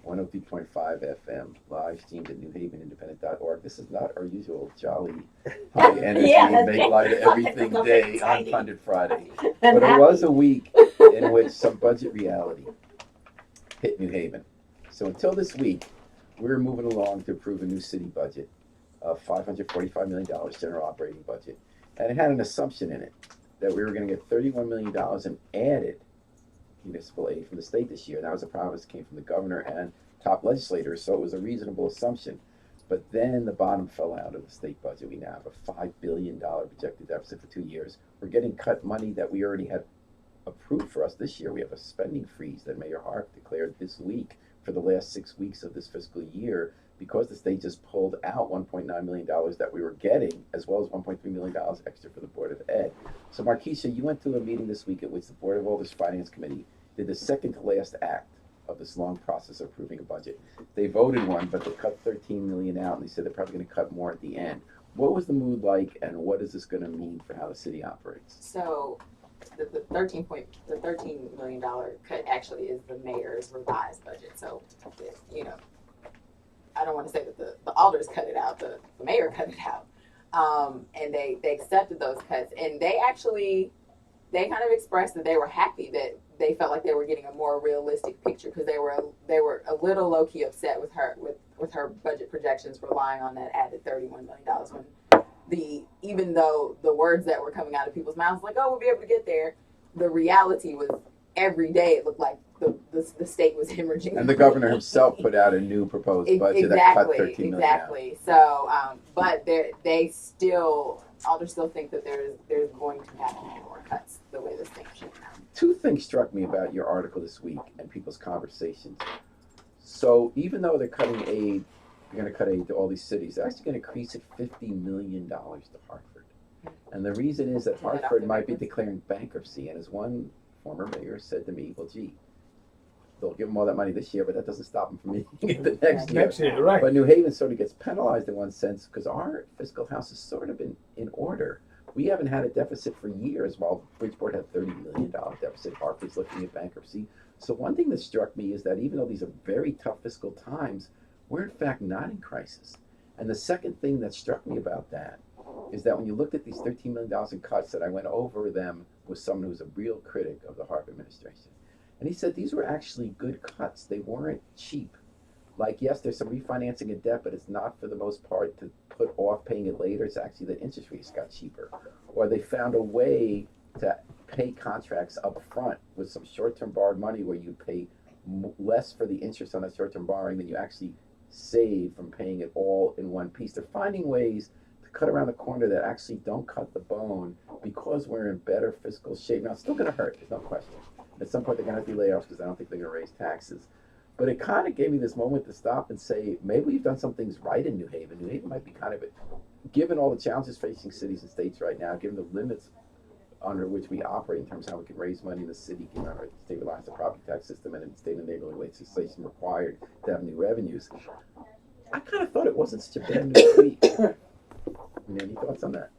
103.5 FM, live streamed at newhavenindependent.org. This is not our usual jolly, high energy, make light of everything day on Pundit Friday. But it was a week in which some budget reality hit New Haven. So until this week, we were moving along to approve a new city budget of $545 million general operating budget. And it had an assumption in it that we were going to get $31 million in added municipal aid from the state this year. And that was a promise that came from the governor and top legislators, so it was a reasonable assumption. But then the bottom fell out of the state budget. We now have a $5 billion projected deficit for 2 years. We're getting cut money that we already had approved for us this year. We have a spending freeze that Mayor Hart declared this week for the last 6 weeks of this fiscal year because the state just pulled out $1.9 million that we were getting, as well as $1.3 million extra for the Board of Ed. So Markeisha, you went to a meeting this week at which the Board of Alders Finance Committee did the second to last act of this long process of approving a budget. They voted one, but they cut $13 million out, and they said they're probably going to cut more at the end. What was the mood like, and what is this going to mean for how the city operates? So the $13 million cut actually is the mayor's revised budget. So I don't want to say that the alders cut it out, the mayor cut it out. And they accepted those cuts, and they kind of expressed that they were happy that they felt like they were getting a more realistic picture, because they were a little low key upset with her budget projections relying on that added $31 million when even though the words that were coming out of people's mouths like, oh, we'll be able to get there, the reality was every day it looked like the state was hemorrhaging. And the governor himself put out a new proposed budget that cut $13 million Exactly. So, but Alders still think that there's going to have to be more cuts the way this thing should now. Two things struck me about your article this week and people's conversations. So even though they're cutting aid, they're going to cut aid to all these cities, they're actually going to increase it $50 million to Hartford. And the reason is that Hartford might be declaring bankruptcy. And as one former mayor said to me, well, gee, they'll give them all that money this year, but that doesn't stop them from meeting it the next year. Next year, right. But New Haven sort of gets penalized in one sense because our fiscal house has sort of been in order. We haven't had a deficit for years, while Bridgeport had $30 million deficit. Hartford's looking at bankruptcy. So one thing that struck me is that even though these are very tough fiscal times, we're in fact not in crisis. And the second thing that struck me about that is that when you looked at these $13 million in cuts, that I went over them with someone who's a real critic of the Harper administration. And he said these were actually good cuts. They weren't cheap. Like, yes, there's some refinancing of debt, but it's not for the most part to put off paying it later. It's actually the interest rates got cheaper. Or they found a way to pay contracts up front with some short-term borrowed money where you pay less for the interest on that short-term borrowing than you actually save from paying it all in one piece. They're finding ways to cut around the corner that actually don't cut the bone because we're in better fiscal shape. Now, it's still going to hurt, there's no question. At some point, they're going to have to do layoffs because I don't think they're going to raise taxes. But it kind of gave me this moment to stop and say, maybe we've done some things right in New Haven. New Haven might be kind of, given all the challenges facing cities and states right now, given the limits under which we operate in terms of how we can raise money in the city, given our state relies on the property tax system and in state and neighborhood legislation required to have new revenues. I kind of thought it wasn't such a bad new week. Any thoughts on that?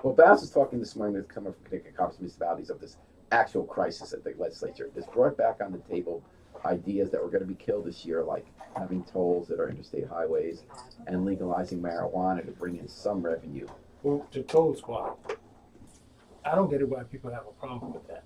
Well, Bass was talking this morning with some of Connecticut Conference municipalities of this actual crisis at the legislature. This brought back on the table ideas that were going to be killed this year, like having tolls at our interstate highways and legalizing marijuana to bring in some revenue. Well, the toll squad. I don't get it why people have a problem with that.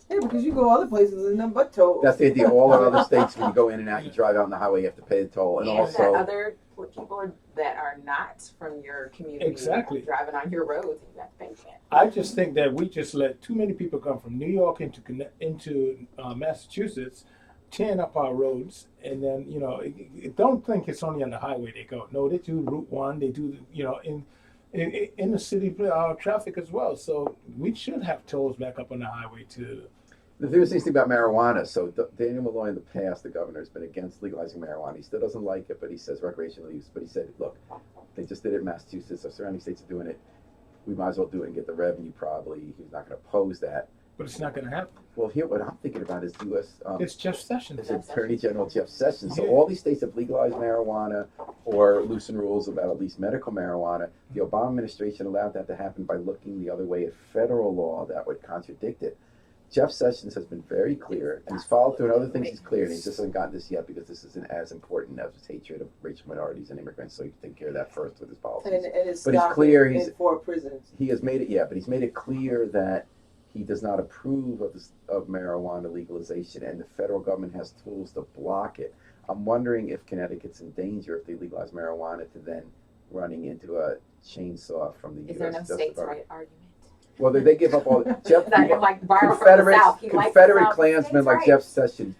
Yeah, because you go other places and nothing but tolls. That's the idea. All our other states, when you go in and out, you drive out on the highway, you have to pay the toll. And that also, other people that are not from your community Exactly. driving on your roads, you have to pay for it. I just think that we just let too many people come from New York into Massachusetts, tearing up our roads, and then don't think it's only on the highway they go. No, they do Route 1. They do in the city traffic as well. So we should have tolls back up on the highway too. there's this thing about marijuana. So Daniel Malloy in the past, the governor, has been against legalizing marijuana. He still doesn't like it, but he says recreational use. But he said, look, they just did it in Massachusetts. Our surrounding states are doing it. We might as well do it and get the revenue probably. He's not going to oppose that. But it's not going to happen. Well, here, what I'm thinking about is U.S. It's Jeff Sessions. It's Attorney General Jeff Sessions. So Yeah. all these states have legalized marijuana or loosened rules about at least medical marijuana. The Obama administration allowed that to happen by looking the other way at federal law that would contradict it. Jeff Sessions has been very clear, and he's followed through on other things he's clear, and he just hasn't gotten this yet because this isn't as important as his hatred of racial minorities and immigrants, so he can take care of that first with his policies. And it's But he's clear, in 4 prisons. He has made it, yeah, but he's made it clear that he does not approve of marijuana legalization, and the federal government has tools to block it. I'm wondering if Connecticut's in danger if they legalize marijuana to then running into a chainsaw from the Is U.S. there no Justice states' Department. right argument? Well, they give up all. Jeff, Not gonna, like, borrow from the South. He likes the Confederate South. Klansmen States' like rights. Jeff Sessions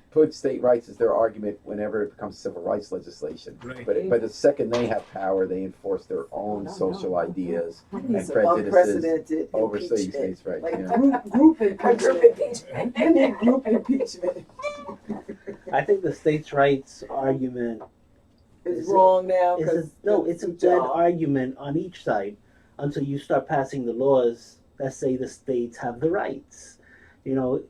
put state rights as their argument whenever it becomes civil rights legislation. Right. But the second they have power, they enforce their own social ideas Need and some prejudices unprecedented over state impeachment. states' rights. Like Yeah. group Group impeachment. impeachment. You need group impeachment. I think the states' rights argument It's wrong now. it's a good argument on each side until you start passing the laws that say the states have the rights. You know,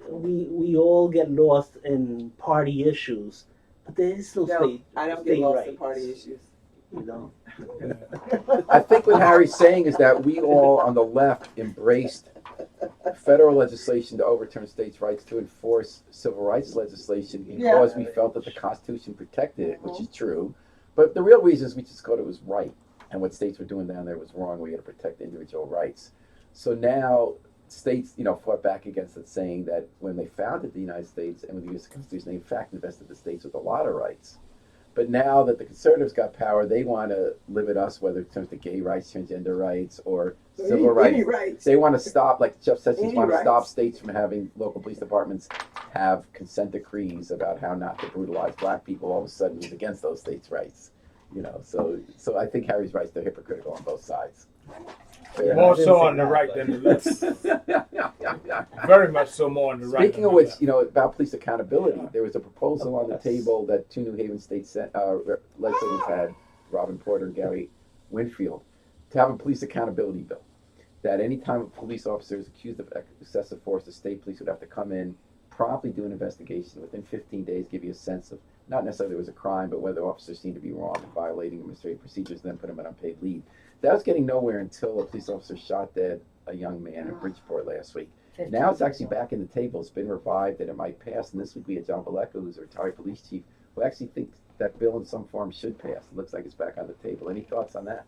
we all get lost in party issues, but there is still state. I don't get state lost rights, in party issues. You know, I think what Harry's saying is that we all on the left embraced federal legislation to overturn states' rights to enforce civil rights legislation because we felt that the Constitution protected it, which is true. But the real reason is we just thought it was right, and what states were doing down there was wrong. We had to protect individual rights. So now states, fought back against it, saying that when they founded the United States and with the U.S. Constitution, they in fact invested the states with a lot of rights. But now that the conservatives got power, they want to limit us, whether it comes to gay rights, transgender rights, or civil rights. They want to stop, like Jeff Sessions, want to stop states from having local police departments have consent decrees about how not to brutalize black people. All of a sudden, he's against those states' rights. So I think Harry's right. They're hypocritical on both sides. More so on the right than the left. Very much so more on the right. Speaking of which, about police accountability, there was a proposal on the table that 2 New Haven state legislators had, Robin Porter and Gary Winfield, to have a police accountability bill. That any time a police officer is accused of excessive force, the state police would have to come in, promptly do an investigation, within 15 days give you a sense of, not necessarily there was a crime, but whether officers seemed to be wrong and violating administrative procedures, then put them on unpaid leave. That was getting nowhere until a police officer shot dead a young man in Bridgeport last week. Now it's actually back in the table. It's been revived and it might pass. And this week we had John Valleca, who's a retired police chief, who actually thinks that bill in some form should pass. It looks like it's back on the table. Any thoughts on that?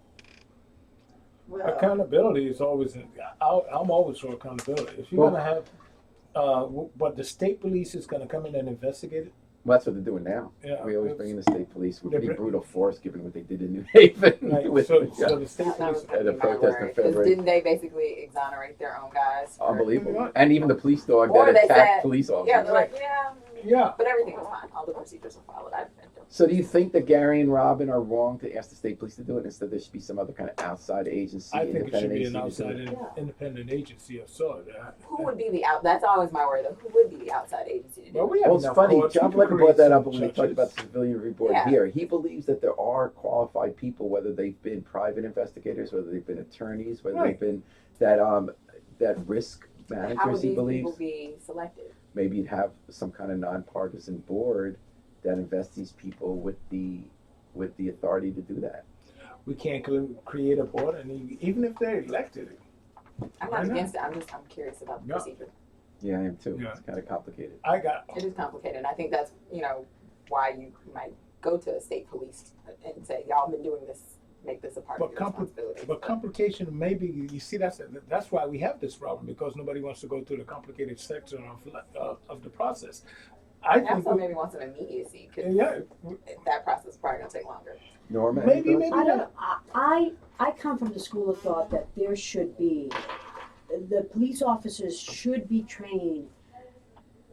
Well, Accountability is always. I'm always for accountability. If you're going to have, but the state police is going to come in and investigate it. Well, that's what they're doing now. Yeah, We always bring in the state police with pretty They're- brutal force, given what they did in New Haven. Right. So the state That police. was And the my protest worry, in 'cause February. didn't they basically exonerate their own guys? Unbelievable. And even the police dog Or that they attacked said- police officers. Yeah, they're like, yeah, Yeah. But everything was fine. All the procedures were followed. I've been doing. So do you think that Gary and Robin are wrong to ask the state police to do it? Instead, there should be some other kind of outside agency, I think it should independent be an agency to do outside it? independent agency of sort. Who would be the out? That's always my worry. Though. Who would be the outside agency to do Well, it? we have Well, it's enough funny. courts. John We could Flecker brought that create up some when we talked about the judges. civilian report Yeah. here. He believes that there are qualified people, whether they've been private investigators, whether they've been attorneys, whether Right. they've been that risk How managers. would He these people believes be selected? maybe you'd have some kind of nonpartisan board that invests these people with the authority to do that. We can't create a board, and even if they're elected, I'm Why not not? against it. I'm curious about the Yeah. procedure. Yeah, I am too. Yeah. It's kind of complicated. It is complicated. And I think that's why you might go to a state police and say, y'all been doing this. Make this a part of your responsibility. But complication, maybe you see that's why we have this problem, because nobody wants to go through the complicated section of the process. I And think also maybe want some immediacy because yeah, that process is probably gonna take longer. Norma, maybe any thoughts? I don't. I come from the school of thought that there should be, the police officers should be trained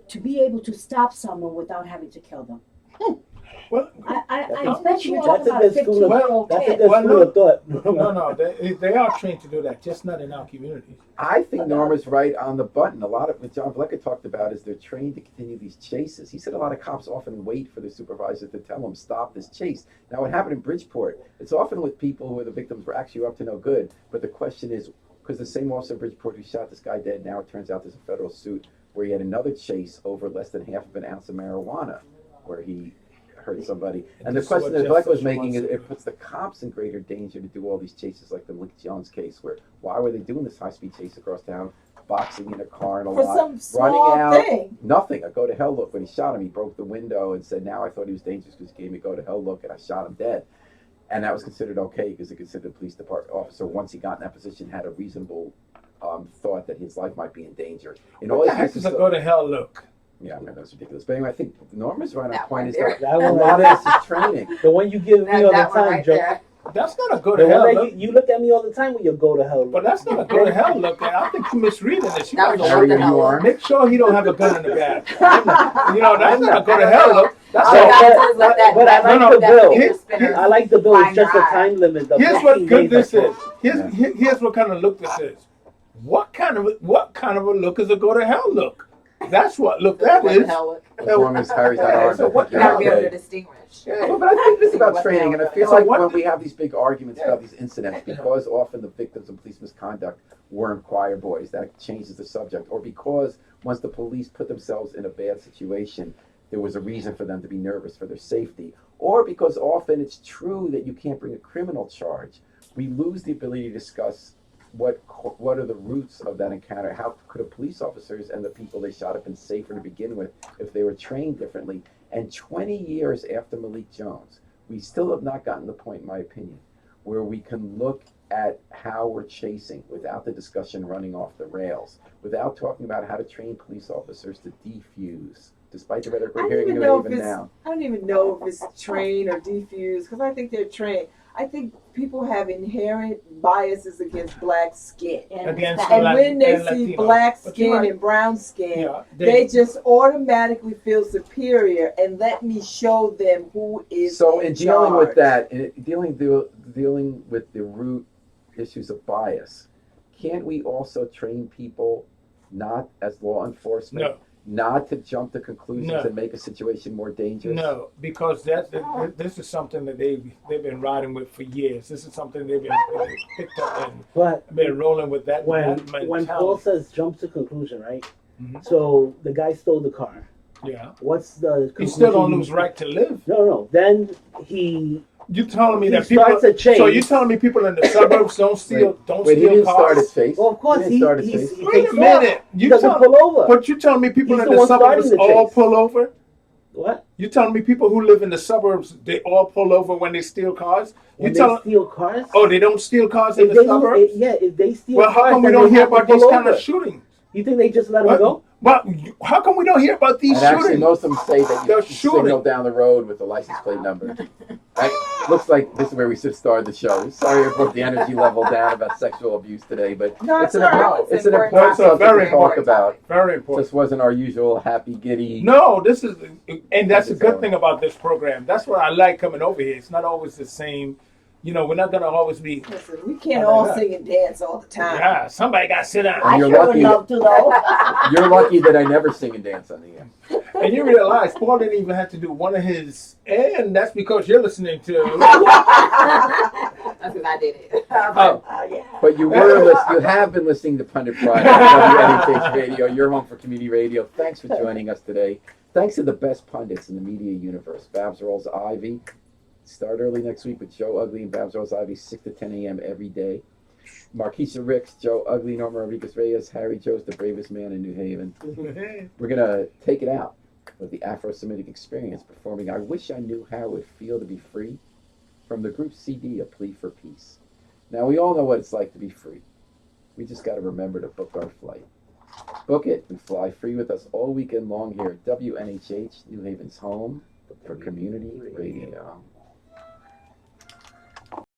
to be able to stop someone without having to kill them. well, I That's especially you're That's talking a about a good school of 15-year-old That's a kid. good Well, school of thought. no, they are trained to do that, just not in our community. I think Norma's right on the button. A lot of what John Flecker talked about is they're trained to continue these chases. He said a lot of cops often wait for the supervisor to tell them, stop this chase. Now, what happened in Bridgeport, it's often with people who are the victims were actually up to no good. But the question is, because the same officer in Bridgeport who shot this guy dead, now it turns out there's a federal suit where he had another chase over less than half of an ounce of marijuana, where he hurt somebody. And the This is question what that Fleck was Justice making is wants to it puts the cops in greater danger to do all these chases like the Malik Jones case, where why were they doing this high-speed chase across town, boxing in a car and a For lot, some small running out, thing. nothing, a go-to-hell look. When he shot him, he broke the window and said, now I thought he was dangerous because he gave me a go-to-hell look and I shot him dead. And that was considered okay because they considered the police department officer, once he got in that position, had a reasonable thought that his life might be in danger. In all What the these heck cases, is a go to hell look? yeah, I mean, that's ridiculous. But anyway, I think Norma's right on That point. one Is there. that That a one lot right of this is training. The one you give me all the That one time, right Joe. there. That's not a go The to one hell that look. you look at me all the time when you go to hell. But that's not a go to hell look. I think you're misreading this. You That might was know a what what the the hell you look. are. Make sure he don't have a gun in the bag. That's not a go to hell look. That's All you a, gotta do is let that, but I that, like No, the that bill. finger spinner I like the bill. fly It's just in a your eye. time limit. Of here's what 15 good days, this is. Here's what kind of look this is. What kind of a look is a go to hell look? That's what look that What the is. hell look. As long as Harry's not Yeah, armed, so I what think You you're gotta be able to okay. distinguish. Well, but I think this is about What the training, hell and I is feel that? like So what- when we have these big arguments about these incidents, because often the victims of police misconduct weren't choir boys, that changes the subject, or because once the police put themselves in a bad situation, there was a reason for them to be nervous for their safety, or because often it's true that you can't bring a criminal charge, we lose the ability to discuss what are the roots of that encounter. How could a police officers and the people they shot have been safer to begin with if they were trained differently? And 20 years after Malik Jones, we still have not gotten to the point, in my opinion, where we can look at how we're chasing without the discussion running off the rails, without talking about how to train police officers to defuse, despite the rhetoric I we're don't hearing even know even if it's. now. I don't even know if it's trained or defused because I think they're trained. I think people have inherent biases against black skin, Against and Lat- when they and see Latinos. black But you're skin right. and brown skin, Yeah, they just automatically feel superior. And let me show them who is. So in dealing charge. with that, and dealing with the root issues of bias, can't we also train people not as law enforcement, No. not to jump to conclusions No. and make a situation more dangerous? No, because this is something that they've been riding with for years. This is something they've been picked up and But been rolling with that when mentality. Paul says jump to conclusion, right? Mhm. So the guy stole the car. Yeah, What's the he conclusion? still don't lose right to live. No. Then he You telling me He that people? starts a chase. So you telling me people in the suburbs don't steal Wait, he steal didn't start cars? his chase. well, of course he didn't start his he's, chase. he Wait takes a minute. off. He You doesn't tell, pull over. but you telling me people He's in the the one starting suburbs the all chase. pull over? What? You telling me people who live in the suburbs they all pull over when they steal cars? When You they telling? steal cars? Oh, they don't steal cars in If the they suburbs? if they steal Well, how cars, come we then don't they hear have to about pull these kind over. of shootings? You think they just let him What? go? But how come we don't hear about these And actually, shootings? most of them say that you They're can signal shooting. down the road with the license plate number. Right? Looks like this is where we should start the show. Sorry I brought the energy level down about sexual abuse today, but No, it's an all right. important, it's an Important important topic. subject Very to talk important about. Very important. This wasn't our usual happy giddy. No, this is, and that's a It's good all- thing about this program. That's what I like coming over here. It's not always the same. You know, we're not gonna always be. Listen, we can't How about all that? sing and dance all the time. Yeah, somebody got to sit down. I You're sure would lucky love to though. You're lucky that I never sing and dance on the air. And you realize Paul didn't even have to do one of his, and that's because you're listening to. That's because I did it. Oh, Yeah. but you have been listening to Pundit Friday on WNHH Radio, your home for community radio. Thanks for joining us today. Thanks to the best pundits in the media universe. Babs Rolls Ivy. Start early next week with Joe Ugly and Babs Rolls Ivy, 6 to 10 a.m. every day. Marquisha Ricks, Joe Ugly, Norma Rodriguez Reyes, Harry Joe's the bravest man in New Haven. We're going to take it out with the Afro-Semitic Experience performing I Wish I Knew How It Would Feel to Be Free from the group CD, A Plea for Peace. Now, we all know what it's like to be free. We just got to remember to book our flight. Book it and fly free with us all weekend long here at WNHH, New Haven's home for community radio.